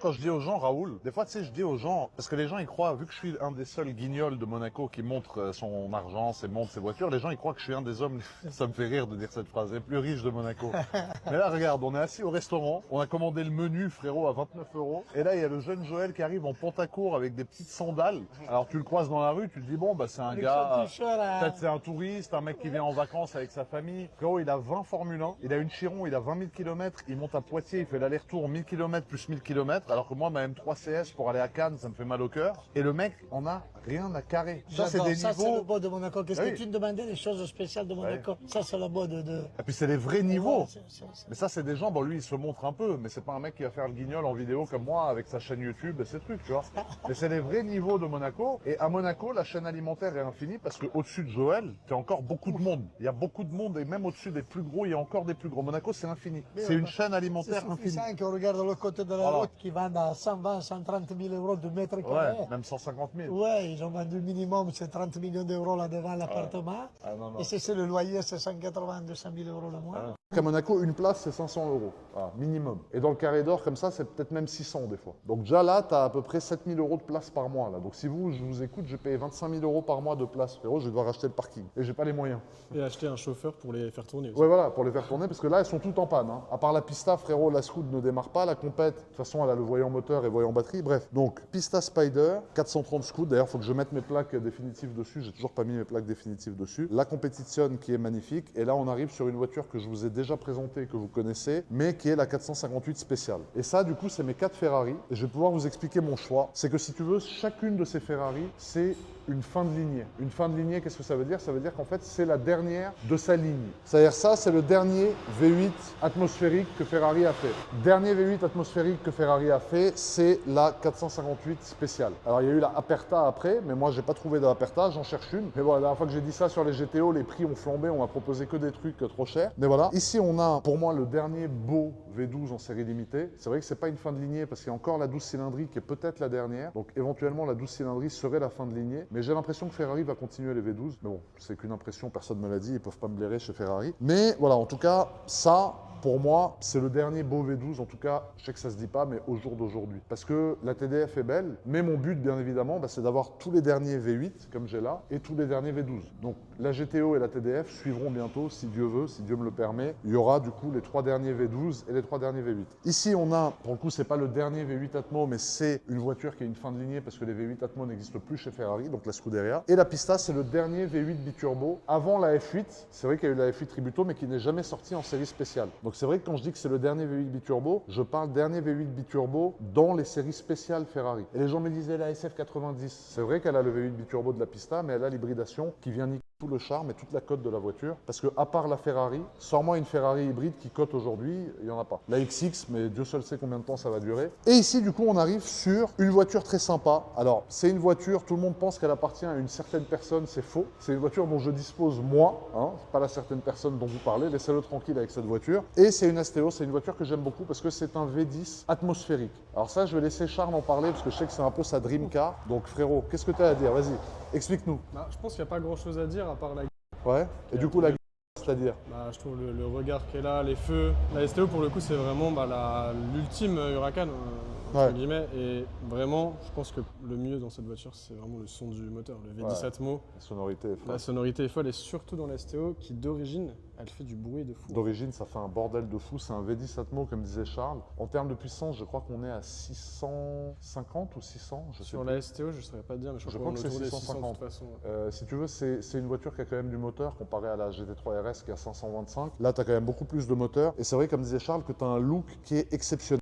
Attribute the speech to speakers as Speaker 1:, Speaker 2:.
Speaker 1: Quand je dis aux gens, Raoul, des fois, tu sais, je dis aux gens, parce que les gens, ils croient, vu que je suis un des seuls guignols de Monaco qui montre son argent, montre ses voitures, les gens, ils croient que je suis un des hommes, ça me fait rire de dire cette phrase, les plus riches de Monaco. Mais là, regarde, on est assis au restaurant, on a commandé le menu, frérot, à 29 euros, et là, il y a le jeune Joël qui arrive en pantacourt avec des petites sandales. Alors, tu le croises dans la rue, tu te dis, bon, bah, c'est un gars, peut-être c'est un touriste, un mec qui vient en vacances avec sa famille. Frérot, il a 20 Formule 1, il a une Chiron, il a 20 000 km, il monte à Poitiers, il fait l'aller-retour 1000 km plus 1000 km, alors que moi, ma M3 CS pour aller à Cannes, ça me fait mal au cœur. Et le mec, on a rien à carrer. Ça, c'est des
Speaker 2: ça, c'est le
Speaker 1: niveaux.
Speaker 2: beau de Monaco. Qu'est-ce
Speaker 1: Oui.
Speaker 2: que tu me demandais, des choses spéciales de Monaco? Ça, c'est le beau de...
Speaker 1: Et puis, c'est les vrais niveaux.
Speaker 2: Ouais,
Speaker 1: Mais ça, c'est des gens, bon, lui, il se montre un peu, mais c'est pas un mec qui va faire le guignol en vidéo comme moi, avec sa chaîne YouTube et ses trucs, tu vois. Mais c'est les vrais niveaux de Monaco. Et à Monaco, la chaîne alimentaire est infinie parce qu'au-dessus de Joël, t'as encore beaucoup de monde. Il y a beaucoup de monde et même au-dessus des plus gros, il y a encore des plus gros. Monaco, c'est infini. C'est une chaîne alimentaire infinie.
Speaker 2: C'est qu'on regarde le côté de la route qui vendent à 120, 130 000 euros de mètre carré.
Speaker 1: Ouais, même 150 000.
Speaker 2: Ouais, ils ont vendu minimum, c'est 30 millions d'euros là devant l'appartement.
Speaker 1: Ah, non, non.
Speaker 2: Et c'est le loyer, c'est 180, 200 000 euros le mois.
Speaker 1: À Monaco, une place, c'est 500 euros, voilà, minimum. Et dans le carré d'or, comme ça, c'est peut-être même 600 des fois. Donc déjà là, tu as à peu près 7 000 euros de place par mois. Là. Donc si je vous écoute, je paye 25 000 euros par mois de place. Frérot, je vais devoir acheter le parking. Et j'ai pas les moyens.
Speaker 3: Et acheter un chauffeur pour les faire tourner aussi.
Speaker 1: Ouais, voilà, pour les faire tourner, parce que là, elles sont toutes en panne. Hein. À part la Pista, frérot, la Scoot ne démarre pas. La compète, de toute façon, elle a le voyant moteur et voyant batterie. Bref, donc Pista Spider, 430 Scoot. D'ailleurs, il faut que je mette mes plaques définitives dessus. J'ai toujours pas mis mes plaques définitives dessus. La Competition qui est magnifique. Et là, on arrive sur une voiture que je vous ai déjà présentée, que vous connaissez, mais qui est la 458 spéciale. Et ça, du coup, c'est mes 4 Ferrari. Et je vais pouvoir vous expliquer mon choix. C'est que si tu veux, chacune de ces Ferrari, c'est une fin de lignée. Une fin de lignée, qu'est-ce que ça veut dire? Ça veut dire qu'en fait, c'est la dernière de sa ligne. C'est-à-dire ça, c'est le dernier V8 atmosphérique que Ferrari a fait. Dernier V8 atmosphérique que Ferrari a fait, c'est la 458 spéciale. Alors, il y a eu la Aperta après, mais moi, j'ai pas trouvé de Aperta, j'en cherche une. Mais bon, la dernière fois que j'ai dit ça sur les GTO, les prix ont flambé, on m'a proposé que des trucs trop chers. Mais voilà, ici, on a, pour moi, le dernier beau V12 en série limitée. C'est vrai que c'est pas une fin de lignée parce qu'il y a encore la 12 cylindrique qui est peut-être la dernière. Donc, éventuellement, la 12 cylindrique serait la fin de lignée. Mais j'ai l'impression que Ferrari va continuer les V12. Mais bon, c'est qu'une impression, personne ne me l'a dit, ils peuvent pas me blairer chez Ferrari. Mais voilà, en tout cas, ça, pour moi, c'est le dernier beau V12, en tout cas, je sais que ça se dit pas, mais au jour d'aujourd'hui. Parce que la TDF est belle, mais mon but, bien évidemment, c'est d'avoir tous les derniers V8, comme j'ai là, et tous les derniers V12. Donc, la GTO et la TDF suivront bientôt, si Dieu veut, si Dieu me le permet. Il y aura, du coup, les 3 derniers V12 et les 3 derniers V8. Ici, on a, pour le coup, c'est pas le dernier V8 Atmo, mais c'est une voiture qui a une fin de lignée, parce que les V8 Atmo n'existent plus chez Ferrari, donc la Scuderia. Et la Pista, c'est le dernier V8 biturbo, avant la F8. C'est vrai qu'il y a eu la F8 Tributo, mais qui n'est jamais sortie en série spéciale. Donc c'est vrai que quand je dis que c'est le dernier V8 biturbo, je parle dernier V8 biturbo dans les séries spéciales Ferrari. Et les gens me disaient la SF90. C'est vrai qu'elle a le V8 biturbo de la Pista, mais elle a l'hybridation qui vient niquer tout le charme et toute la cote de la voiture. Parce que à part la Ferrari, sors-moi une Ferrari hybride qui cote aujourd'hui, il n'y en a pas. La XX, mais Dieu seul sait combien de temps ça va durer. Et ici, du coup, on arrive sur une voiture très sympa. Alors, c'est une voiture, tout le monde pense qu'elle appartient à une certaine personne, c'est faux. C'est une voiture dont je dispose moi, hein, pas la certaine personne dont vous parlez. Laissez-le tranquille avec cette voiture. Et c'est une STO, c'est une voiture que j'aime beaucoup parce que c'est un V10 atmosphérique. Alors ça, je vais laisser Charles en parler parce que je sais que c'est un peu sa dream car. Donc frérot, qu'est-ce que tu as à dire? Vas-y, explique-nous.
Speaker 3: Bah, je pense qu'il n'y a pas grand-chose à dire à part la...
Speaker 1: Ouais. Et du coup, la c'est-à-dire?
Speaker 3: Bah, je trouve le regard qu'elle a, les feux. La STO, pour le coup, c'est vraiment l'ultime Huracan, entre guillemets. Et vraiment, je pense que le mieux dans cette voiture, c'est vraiment le son du moteur, le V10 Atmo.
Speaker 1: La sonorité est folle.
Speaker 3: La sonorité est folle, et surtout dans la STO, qui d'origine, elle fait du bruit de fou.
Speaker 1: D'origine, ça fait un bordel de fou. C'est un V10 Atmo, comme disait Charles. En termes de puissance, je crois qu'on est à 650 ou 600.
Speaker 3: Sur la STO, je ne saurais pas dire, mais je crois
Speaker 1: que c'est 650.
Speaker 3: De toute façon.
Speaker 1: Si tu veux, c'est une voiture qui a quand même du moteur comparé à la GT3 RS qui a 525. Là, tu as quand même beaucoup plus de moteur. Et c'est vrai, comme disait Charles, que tu as un look qui est exceptionnel.